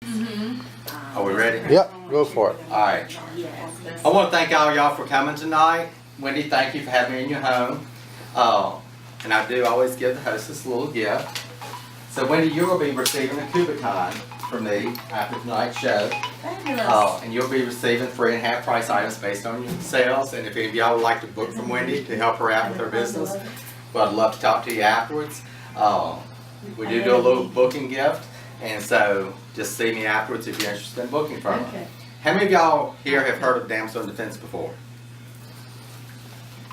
Are we ready? Yep, go for it. All right. I want to thank all y'all for coming tonight. Wendy, thank you for having me in your home. And I do always give the hostess a little gift. So Wendy, you will be receiving a Kubiton from me after tonight's show. And you'll be receiving 3.5 price items based on your sales. And if any of y'all would like to book from Wendy to help her out with her business, well, I'd love to talk to you afterwards. We do a little booking gift. And so just see me afterwards if you're interested in booking from her. Okay. How many of y'all here have heard of Damsel in Defense before?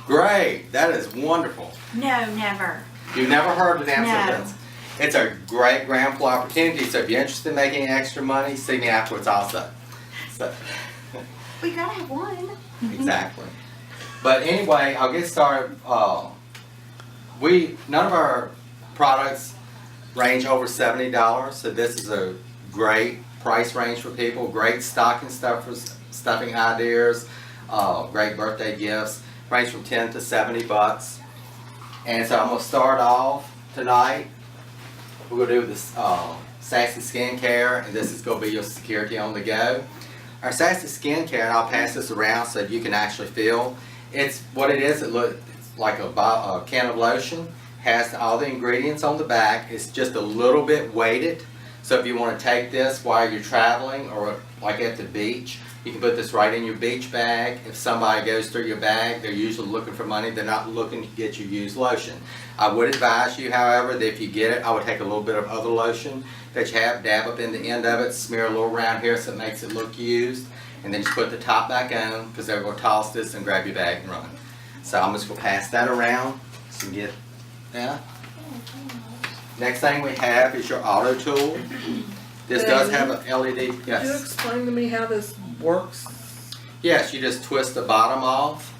Great, that is wonderful. No, never. You've never heard of Damsel in No. Defense? It's a great grand flow opportunity, so if you're interested in making extra money, see me afterwards also. So, We gotta have one. exactly. But anyway, I'll get started. None of our products range over $70, so this is a great price range for people. Great stocking stuffers, stuffing ideas, great birthday gifts. Range from 10 to 70 bucks. And so I'm gonna start off tonight. We're gonna do this Sassy Skincare, and this is gonna be your security on the go. Our Sassy Skincare, and I'll pass this around so you can actually feel. It's what it is. It's like a can of lotion. Has all the ingredients on the back. It's just a little bit weighted. So if you want to take this while you're traveling or like at the beach, you can put this right in your beach bag. If somebody goes through your bag, they're usually looking for money. They're not looking to get you used lotion. I would advise you, however, that if you get it, I would take a little bit of other lotion that you have, dab up in the end of it, smear a little around here so it makes it look used, and then just put the top back on because they're going to toss this and grab your bag and run. So I'm just going to pass that around so you can get that. Next thing we have is your auto tool. This does have an LED. Could you Yes. explain to me how this works? Yes, you just twist the bottom off,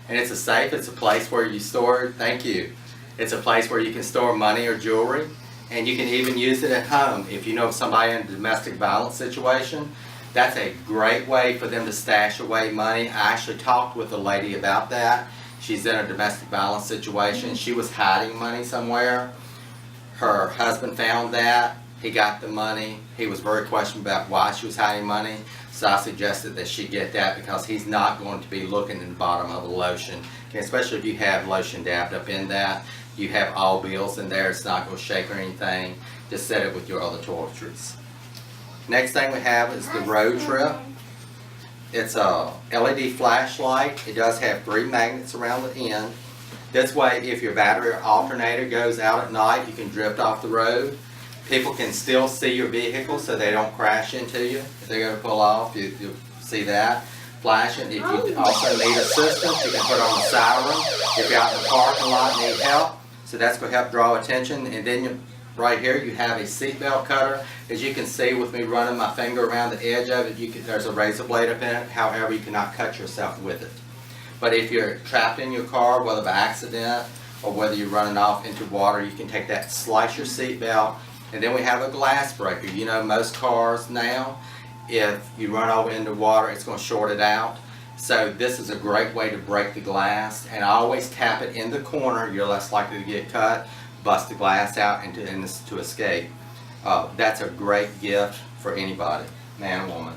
and it's a safe. It's a place where you store. Thank you. It's a place where you can store money or jewelry, and you can even use it at home. If you know somebody in a domestic violence situation, that's a great way for them to stash away money. I actually talked with a lady about that. She's in a domestic violence situation. She was hiding money somewhere. Her husband found that. He got the money. He was very questioned about why she was hiding money. So I suggested that she get that because he's not going to be looking in the bottom of the lotion. Okay, especially if you have lotion dabbed up in that. You have all bills in there. It's not going to shake or anything. Just set it with your other toiletries. Next thing we have is the road trip. It's a LED flashlight. It does have 3 magnets around the end. This way, if your battery or alternator goes out at night, you can drift off the road. People can still see your vehicle so they don't crash into you. If they're going to pull off, you'll see that flashing. If you also need assistance, you can put on a siren. If you're out in the parking lot and need help, so that's going to help draw attention. And then right here you have a seatbelt cutter. As you can see with me running my finger around the edge of it, there's a razor blade up in it. However, you cannot cut yourself with it. But if you're trapped in your car, whether by accident or whether you're running off into water, you can take that, slice your seatbelt. And then we have a glass breaker. You know, most cars now, if you run over into water, it's going to short it out. So this is a great way to break the glass. And I always tap it in the corner. You're less likely to get cut, bust the glass out, and to escape. That's a great gift for anybody, man or woman.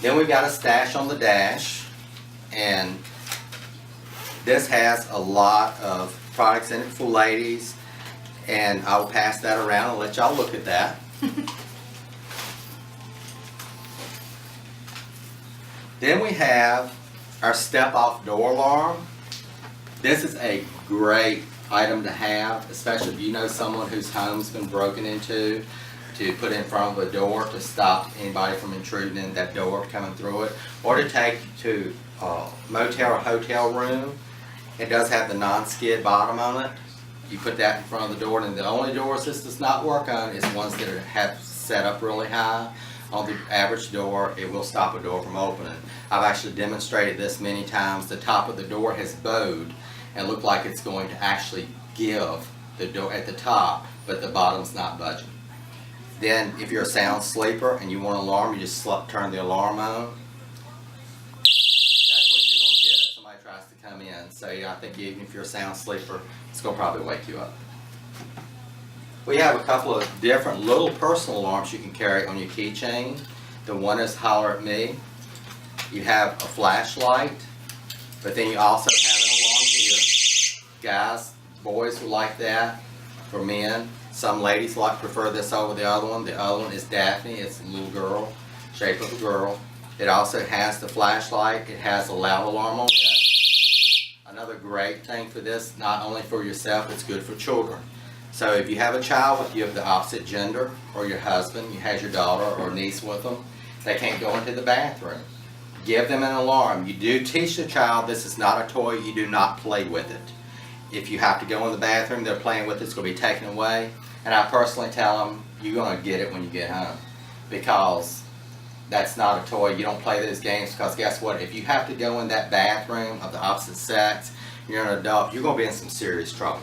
Then we've got a stash on the dash. And this has a lot of products in it for ladies. And I'll pass that around and let y'all look at that. Then we have our step-off door alarm. This is a great item to have, especially if you know someone whose home's been broken into, to put in front of a door to stop anybody from intruding in that door, coming through it, or to take to a motel or hotel room. It does have the non-skid bottom on it. You put that in front of the door, and the only doors this does not work on is ones that have set up really high. On the average door, it will stop a door from opening. I've actually demonstrated this many times. The top of the door has bowed and looked like it's going to actually give the door at the top, but the bottom's not budging. Then if you're a sound sleeper and you want an alarm, you just turn the alarm on. That's what you're going to get if somebody tries to come in. So I think even if you're a sound sleeper, it's going to probably wake you up. We have a couple of different little personal alarms you can carry on your keychain. The one is Holler at Me. You have a flashlight, but then you also have an alarm here. Guys, boys will like that. For men, some ladies prefer this over the other one. The other one is Daphne. It's a little girl, shape of a girl. It also has the flashlight. It has a loud alarm on it. Another great thing for this, not only for yourself, it's good for children. So if you have a child with you of the opposite gender, or your husband, you had your daughter or niece with them, they can't go into the bathroom. Give them an alarm. You do teach the child this is not a toy, you do not play with it. If you have to go in the bathroom, they're playing with it, it's going to be taken away. And I personally tell them, you're going to get it when you get home. Because that's not a toy. You don't play those games, because guess what? If you have to go in that bathroom of the opposite sex, you're an adult, you're going to be in some serious trouble.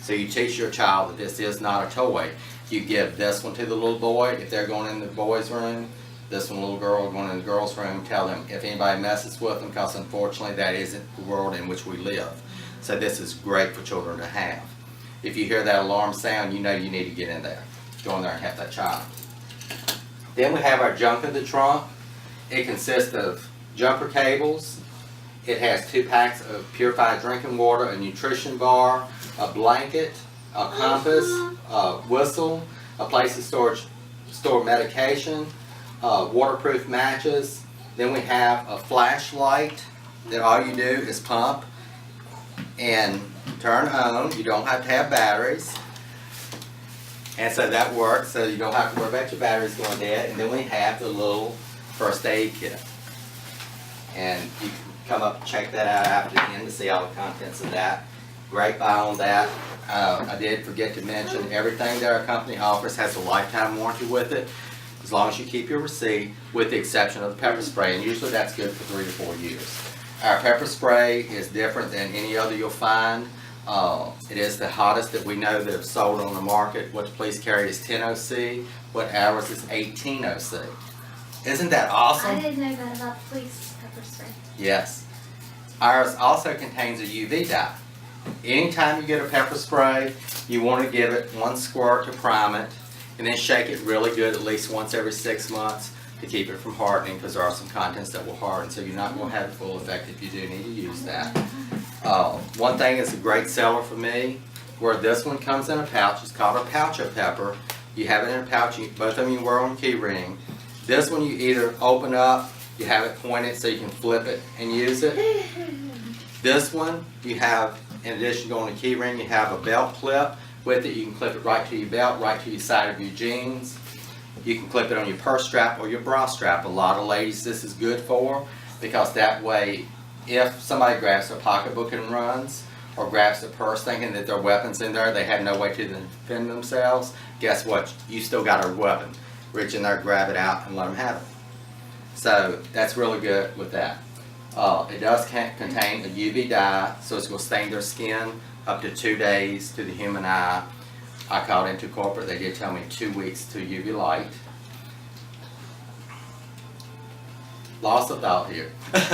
So you teach your child that this is not a toy. You give this one to the little boy if they're going in the boys' room. This one, little girl, going in the girls' room. Tell them if anybody messes with them, because unfortunately that isn't the world in which we live. So this is great for children to have. If you hear that alarm sound, you know you need to get in there. Go in there and have that child. Then we have our junk in the trunk. It consists of jumper cables. It has 2 packs of purified drinking water, a nutrition bar, a blanket, a compass, a whistle, a place to store medication, waterproof matches. Then we have a flashlight that all you do is pump and turn on. You don't have to have batteries. And so that works, so you don't have to worry about your batteries going dead. And then we have the little first aid kit. And you can come up and check that out after the end to see all the contents of that. Great buy on that. I did forget to mention, everything that our company offers has a lifetime warranty with it, as long as you keep your receipt, with the exception of the pepper spray, and usually that's good for 3 to 4 years. Our pepper spray is different than any other you'll find. It is the hottest that we know that have sold on the market. What the police carry is 10 OC, what ours is 18 OC. Isn't that awesome? I didn't know that about the police pepper spray. Yes. Ours also contains a UV dye. Anytime you get a pepper spray, you want to give it 1 squirt to prime it, and then shake it really good at least once every 6 months to keep it from hardening, because there are some contents that will harden, so you're not going to have the full effect if you do need to use that. One thing is a great seller for me, where this one comes in a pouch. It's called a pouch-o-pepper. You have it in a pouch, both of them you wear on a key ring. This one you either open up, you have it pointed so you can flip it and use it. This one you have, in addition to going to key ring, you have a belt clip with it. You can clip it right to your belt, right to your side of your jeans. You can clip it on your purse strap or your bra strap. A lot of ladies this is good for, because that way if somebody grabs their pocketbook and runs, or grabs the purse thinking that there are weapons in there, they have no way to defend themselves, guess what? You still got a weapon. Reach in there, grab it out, and let them have it. So that's really good with that. It does contain a UV dye, so it's going to stain their skin up to 2 days to the human eye. I called into corporate, they did tell me 2 weeks to UV light. Lost of thought here.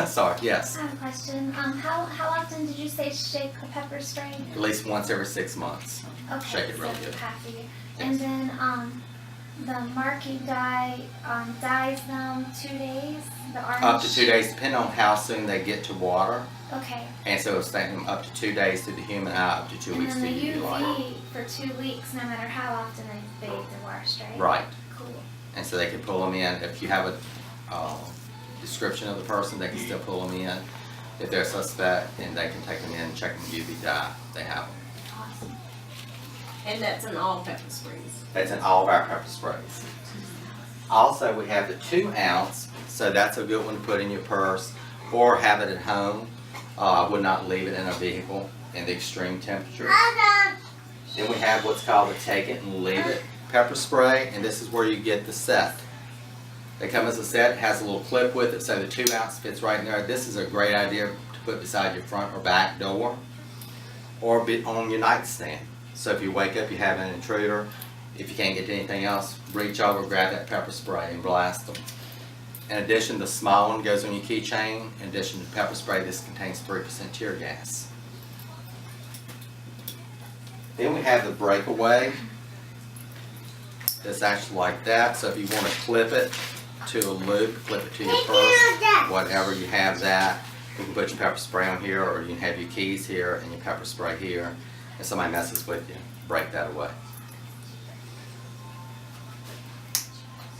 Sorry, yes. I have a question. How often did you say shake the pepper spray? At least once every 6 months. Okay, Shake it really so good. half a year. Yes. And then the marking dye dyes them 2 days. The orange. Up to 2 days, depending on how soon they get to water. Okay. And so it's taking them up to 2 days to the human eye, up to 2 weeks to And then UV the light. UV for 2 weeks, no matter how often they bathe or wash, right? Right. Cool. And so they can pull them in. If you have a description of the person, they can still pull them in. If they're a suspect, then they can take them in and check them UV dye. They have them. Awesome. And that's in all pepper sprays. That's in all of our pepper sprays. Also, we have the 2 ounce, so that's a good one to put in your purse or have it at home. I would not leave it in a vehicle in the extreme temperatures. Then we have what's called the Take It and Leave It pepper spray, and this is where you get the set. They come as a set, it has a little clip with it, so the 2 ounce fits right in there. This is a great idea to put beside your front or back door, or on your nightstand. So if you wake up, you have an intruder, if you can't get to anything else, reach over, grab that pepper spray and blast them. In addition, the small one goes on your keychain. In addition to pepper spray, this contains 3% tear gas. Then we have the breakaway. It's actually like that, so if you want to clip it to a loop, clip it to your purse, whatever you have that, you can put your pepper spray on here, or you can have your keys here and your pepper spray here. If somebody messes with you, break that away.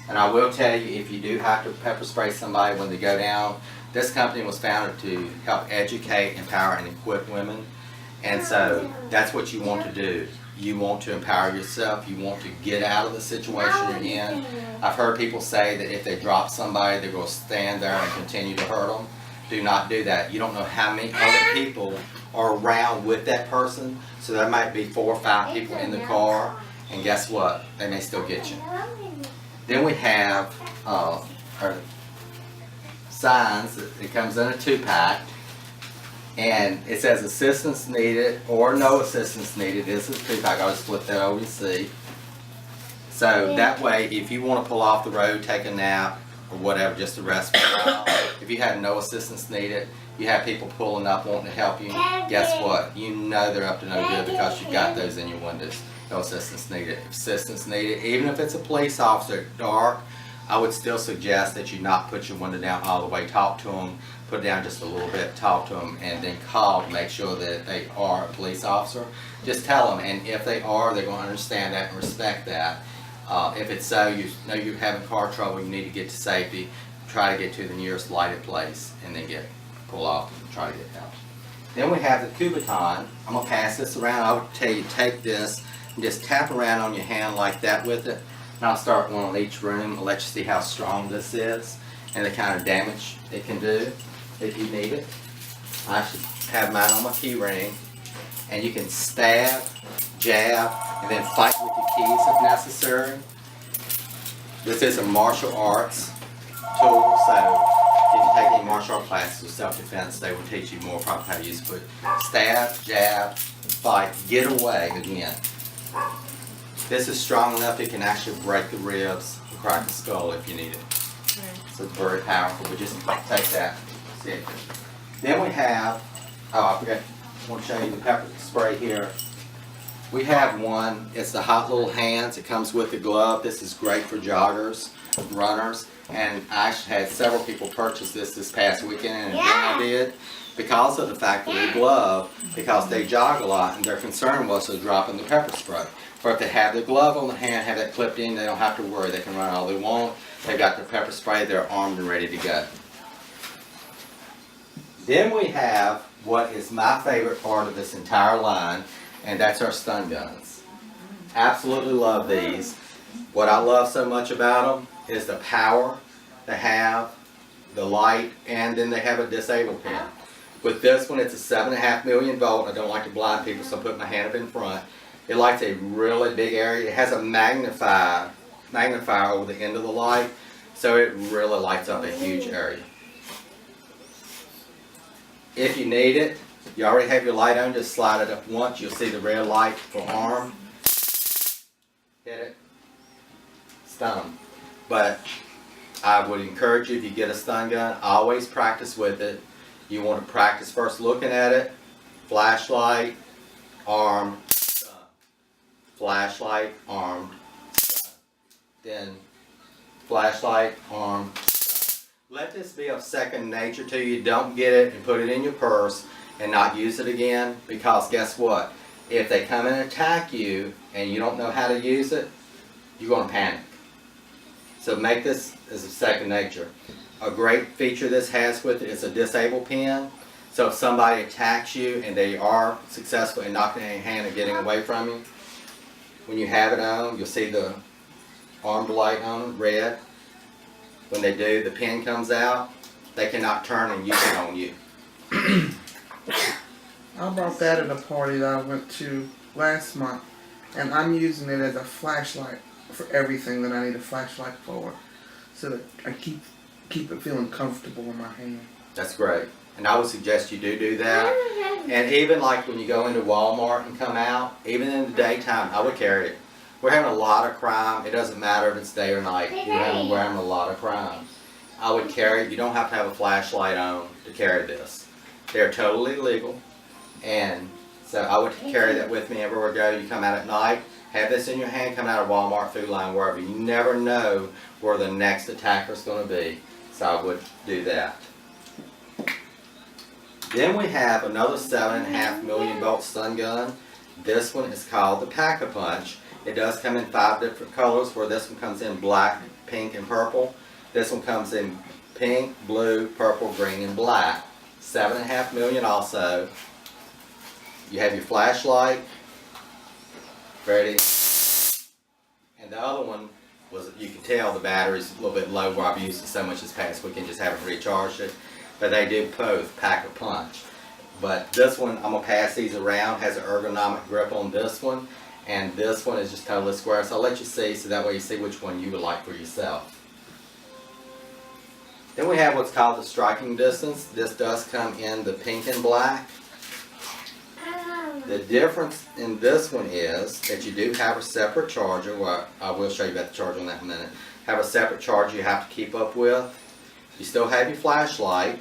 And I will tell you, if you do have to pepper spray somebody when they go down, this company was founded to help educate, empower, and equip women. And so that's what you want to do. You want to empower yourself. You want to get out of the situation you're in. I've heard people say that if they drop somebody, they're going to stand there and continue to hurt them. Do not do that. You don't know how many other people are around with that person. So there might be 4 or 5 people in the car. And guess what? They may still get you. Then we have our signs. It comes in a 2-pack, and it says assistance needed or no assistance needed. This is a 2-pack. I'll just flip that over and see. So that way, if you want to pull off the road, take a nap, or whatever, just to rest for a while, if you have no assistance needed, you have people pulling up wanting to help you, guess what? You know they're up to no good because you've got those in your windows. No assistance needed. Assistance needed, even if it's a police officer, dark, I would still suggest that you not put your window down all the way. Talk to them, put it down just a little bit, talk to them, and then call to make sure that they are a police officer. Just tell them, and if they are, they're going to understand that and respect that. If it's so, you know you're having car trouble, you need to get to safety, try to get to the nearest lighted place, and then pull off and try to get out. Then we have the Kubotan. I'm going to pass this around. I would tell you, take this and just tap around on your hand like that with it. And I'll start one on each room. I'll let you see how strong this is and the kind of damage it can do if you need it. I actually have mine on my key ring. And you can stab, jab, and then fight with your keys if necessary. This is a martial arts tool, so if you take any martial art classes with self-defense, they will teach you more probably how to use it. But stab, jab, fight, get away again. This is strong enough it can actually break the ribs and crack the skull if you need it. So it's very powerful, but just take that. See it. Then we have, I forgot, I want to show you the pepper spray here. We have one, it's the Hot Little Hands. It comes with the glove. This is great for joggers, runners, and I actually had several people purchase this past weekend, and again I did, because of the fact of the glove, because they jog a lot, and their concern was to drop in the pepper spray. Or if they have the glove on the hand, have that clipped in, they don't have to worry. They can run all they want. They've got their pepper spray, they're armed and ready to go. Then we have what is my favorite part of this entire line, and that's our stun guns. Absolutely love these. What I love so much about them is the power they have, the light, and then they have a disable pin. With this one, it's a 7.5 million volt. I don't like to blind people, so I put my hand up in front. It lights a really big area. It has a magnifier over the end of the light, so it really lights up a huge area. If you need it, you already have your light on, just slide it up once. You'll see the red light for arm. Hit it. Stun them. But I would encourage you, if you get a stun gun, always practice with it. You want to practice first looking at it. Flashlight, armed, stun. Flashlight, armed, stun. Then flashlight, armed, stun. Let this be of second nature to you. Don't get it and put it in your purse and not use it again, because guess what? If they come and attack you and you don't know how to use it, you're going to panic. So make this as a second nature. A great feature this has with it is a disable pin. So if somebody attacks you and they are successful in knocking it in your hand and getting away from you, when you have it on, you'll see the armed light on, red. When they do, the pin comes out. They cannot turn and use it on you. I bought that at a party that I went to last month, and I'm using it as a flashlight for everything that I need a flashlight for, so that I keep it feeling comfortable in my hand. That's great. And I would suggest you do that. And even like when you go into Walmart and come out, even in the daytime, I would carry it. We're having a lot of crime. It doesn't matter if it's day or night. We're having a lot of crime. I would carry it. You don't have to have a flashlight on to carry this. They're totally legal. And so I would carry that with me everywhere I go. You come out at night, Have this in your hand coming out of Walmart, Food Line, wherever. You never know where the next attacker is going to be. So I would do that. Then we have another 7.5 million volt stun gun. This one is called the Pack-a-Punch. It does come in 5 different colors, where this one comes in black, pink, and purple. This one comes in pink, blue, purple, green, and black. 7.5 million also. You have your flashlight. Ready. And the other one was, you can tell the battery's a little bit low where I've used it so much this past weekend, just haven't recharged it. But they do both Pack-a-Punch. But this one, I'm going to pass these around, has an ergonomic grip on this one. And this one is just totally square. So I'll let you see, so that way you see which one you would like for yourself. Then we have what's called the striking distance. This does come in the pink and black. The difference in this one is that you do have a separate charger. Well, I will show you about the charger in that minute. Have a separate charger you have to keep up with. You still have your flashlight.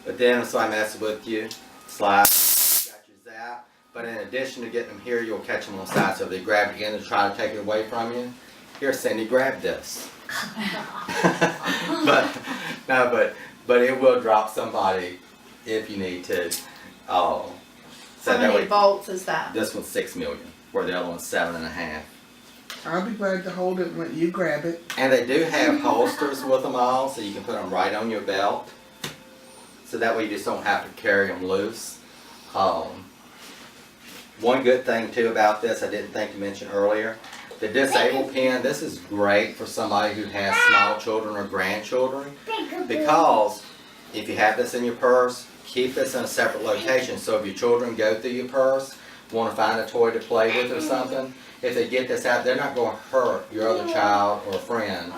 But then if somebody messes with you, slide, you got your zap. But in addition to getting them here, you'll catch them on the side. So if they grab it again and try to take it away from you, here, Cindy, grab this. but it will drop somebody if you need to. Oh, so How many volts is that? This one's 6 million, where the other one's 7.5. I'll be glad to hold it and let you grab it. And they do have holsters with them all, so you can put them right on your belt. So that way you just don't have to carry them loose. One good thing too about this, I didn't think to mention earlier, the disable pin. This is great for somebody who has small children or grandchildren, because if you have this in your purse, keep this in a separate location. So if your children go through your purse, want to find a toy to play with or something, if they get this out, they're not going to hurt your other child or friend.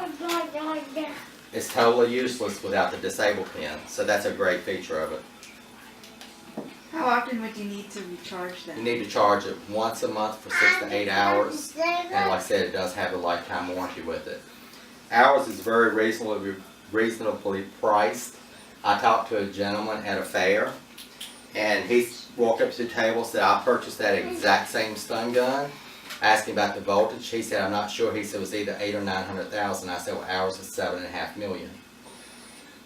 It's totally useless without the disable pin. So that's a great feature of it. How often would you need to recharge You them? need to charge it once a month for 6 to 8 hours. And like I said, it does have a lifetime warranty with it. Ours is very reasonably priced. I talked to a gentleman at a fair, and he walked up to the table and said, I purchased that exact same stun gun. I asked him about the voltage. He said, I'm not sure. He said it was either 800,000 or 900,000. I said, well, ours is 7.5 million.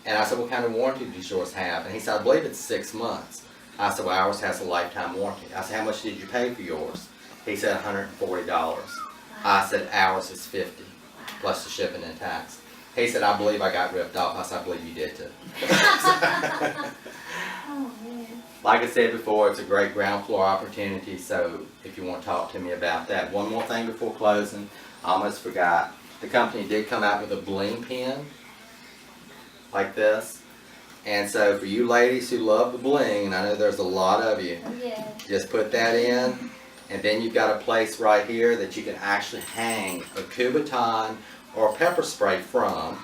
And I said, what kind of warranty does yours have? And he said, I believe it's 6 months. I said, well, ours has a lifetime warranty. I said, how much did you pay for yours? He said, $140. I said, ours is $50, plus the shipping and tax. He said, I believe I got ripped off. I said, I believe you did too. Oh, man. Like I said before, it's a great ground floor opportunity, so if you want to talk to me about that. One more thing before closing, I almost forgot. The company did come out with a bling pen, like this. And so for you ladies who love the bling, and I know there's a lot of you, Yeah. just put that in, and then you've got a place right here that you can actually hang a Kubotan or pepper spray from.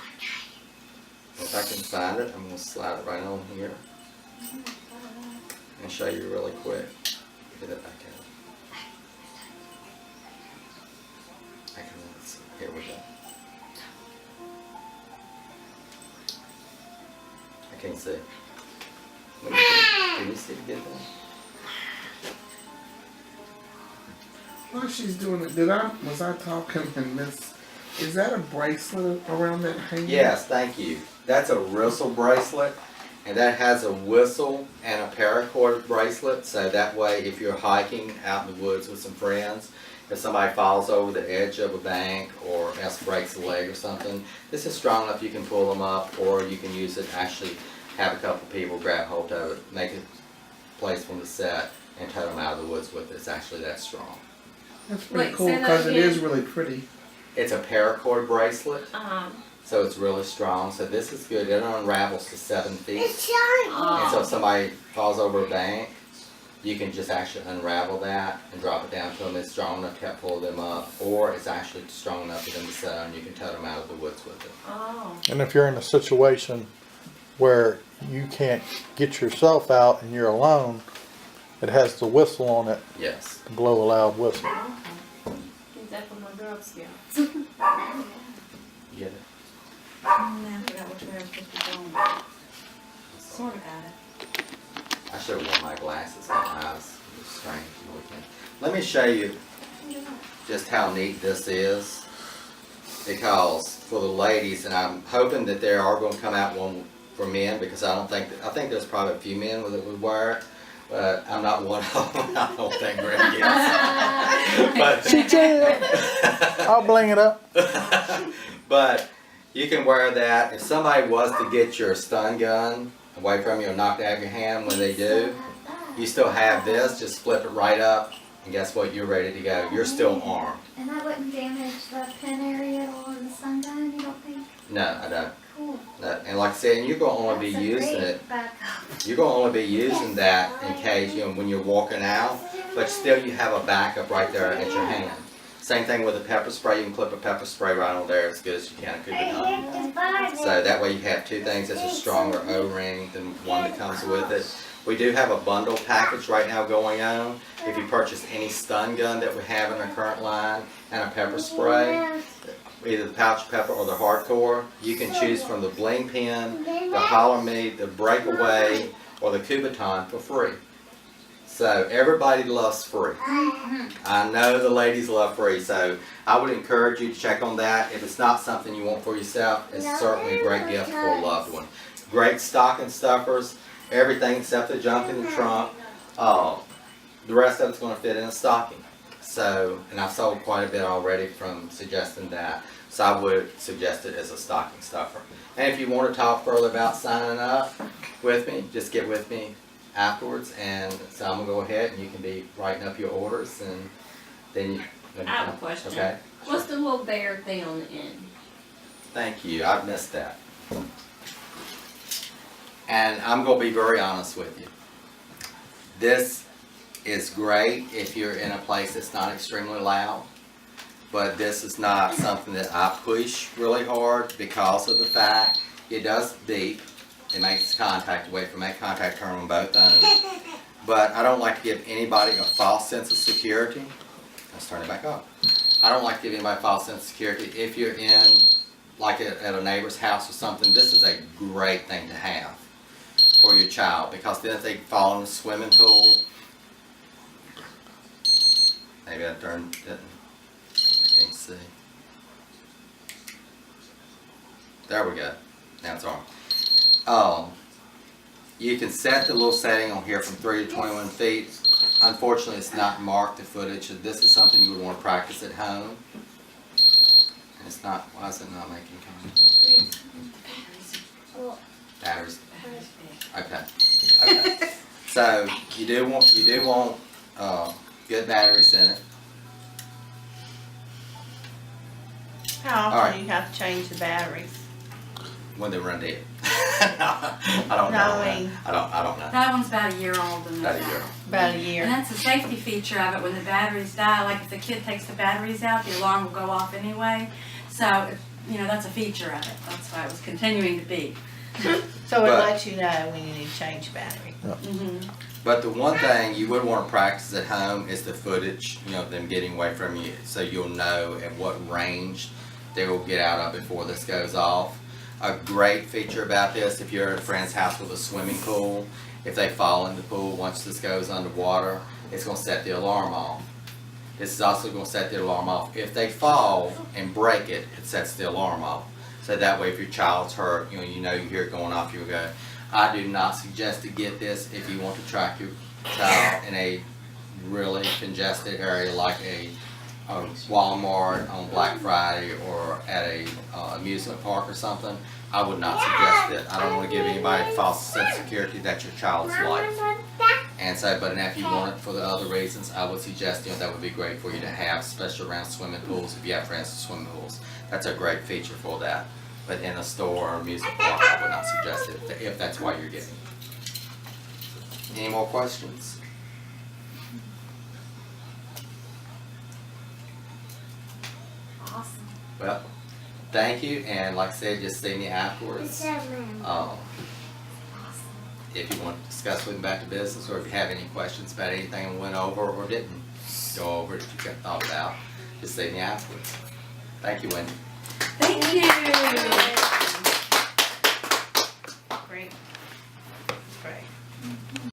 If I can find it, I'm going to slide it right on here and show you really quick. Get it back out. Let's see. Here we go. I can't see. Let me see. Can you see to get that? While she's doing it, was I talking and miss? Is that a bracelet around that hand? Yes, thank you. That's a whistle bracelet, and that has a whistle and a paracord bracelet, so that way if you're hiking out in the woods with some friends, if somebody falls over the edge of a bank or else breaks a leg or something, this is strong enough you can pull them up, or you can use it, actually have a couple people grab hold of it, make it place from the set, and tow them out of the woods with it. It's actually that strong. That's pretty Wait, cool say that because it again. is really pretty. It's a paracord bracelet, Um, so it's really strong. So this is good. It unravels to 7 feet. And so oh, if somebody falls over a bank, you can just actually unravel that and drop it down to them. It's strong enough to help pull them up, or it's actually strong enough for them to sit on. You can tow them out of the woods with it. oh, And if you're in a situation where you can't get yourself out and you're alone, it has the whistle on it Yes. to blow a loud whistle. is that for my Girl Scouts? You get it? I forgot which way I was supposed to go. Sort of got it. I should have worn my glasses. My eyes are strange. Let me show you just how neat this is. Because for the ladies, and I'm hoping that there are going to come out one for men, because I think there's probably a few men that would wear it, but I'm not one of them. I don't think Greg is. But She did. I'll bling it up. but you can wear that. If somebody was to get your stun gun away from you or knocked out of your hand when they do, you still have this. Just flip it right up, and guess what? You're ready to go. You're still armed. And that wouldn't damage the pin area or the sun gun, you don't think? No, I don't. Cool. No. And like I said, you're going to only be That's a using great it. backup. You're going to only be using that in case, when you're walking out, but still you have a backup right there at your hand. Same thing with a pepper spray. You can clip a pepper spray right on there as good as you can at Kubaton. So that way you have two things. That's a stronger O-ring than one that comes with it. We do have a bundle package right now going on. If you purchase any stun gun that we have in our current line and a pepper spray, either the pouch pepper or the hardcore, you can choose from the bling pin, the holler me, the breakaway, or the Kubaton for free. So everybody loves free. I know the ladies love free, so I would encourage you to check on that. If it's not something you want for yourself, it's certainly a great gift for a loved one. Great stocking stuffers, everything except the junk in the trunk. The rest of it's going to fit in a stocking. So, and I've sold quite a bit already from suggesting that. So I would suggest it as a stocking stuffer. And if you want to talk further about signing up with me, just get with me afterwards, and so I'm gonna go ahead and you can be writing up your orders, and then you. I have a question. Okay. What's the little bear thing on the end? Thank you. I've missed that. And I'm gonna be very honest with you. This is great if you're in a place that's not extremely loud, but this is not something that I push really hard because of the fact it does beep. It makes contact, away from make contact, turn on both ends. But I don't like to give anybody a false sense of security. Let's turn it back up. I don't like to give anybody a false sense of security. If you're in, like at a neighbor's house or something, this is a great thing to have for your child, because then if they fall in the swimming pool, maybe I didn't see. There we go. Now it's on. You can set the little setting on here from 3 to 21 feet. Unfortunately, it's not marked the footage. This is something you would want to practice at home. And it's not, why is it not making contact? Batteries. Okay. Okay. So you do want good batteries in it. How All right. often do you have to change the batteries? When they run dead. I don't know. I don't know. That one's about a year old and About a year. About a year. And that's a safety feature of it. When the batteries die, like if the kid takes the batteries out, the alarm will go off anyway. So, that's a feature of it. That's why it was continuing to beep. So it But- lets you know when you need to change the battery. But the one thing you would want to practice at home is the footage, them getting away from you, so you'll know at what range they will get out of before this goes off. A great feature about this, if you're at a friend's house with a swimming pool, if they fall in the pool once this goes underwater, it's going to set the alarm off. This is also going to set the alarm off. If they fall and break it, it sets the alarm off. So that way if your child's hurt, you hear it going off, you'll go. I do not suggest to get this if you want to track your child in a really congested area like a Walmart on Black Friday or at a amusement park or something. I would not suggest it. I don't want to give anybody a false sense of security that's your child's life. And so, but if you want it for the other reasons, I would suggest that would be great for you to have, especially around swimming pools. If you have friends with swimming pools, that's a great feature for that. But in a store or amusement park, I would not suggest it if that's why you're getting it. Any more questions? Awesome. Well, thank you, and like I said, just see me afterwards. If you want to discuss with me about the business, or if you have any questions about anything I went over or didn't go over that you got thought about, just see me afterwards. Thank you, Wendy. Thank you.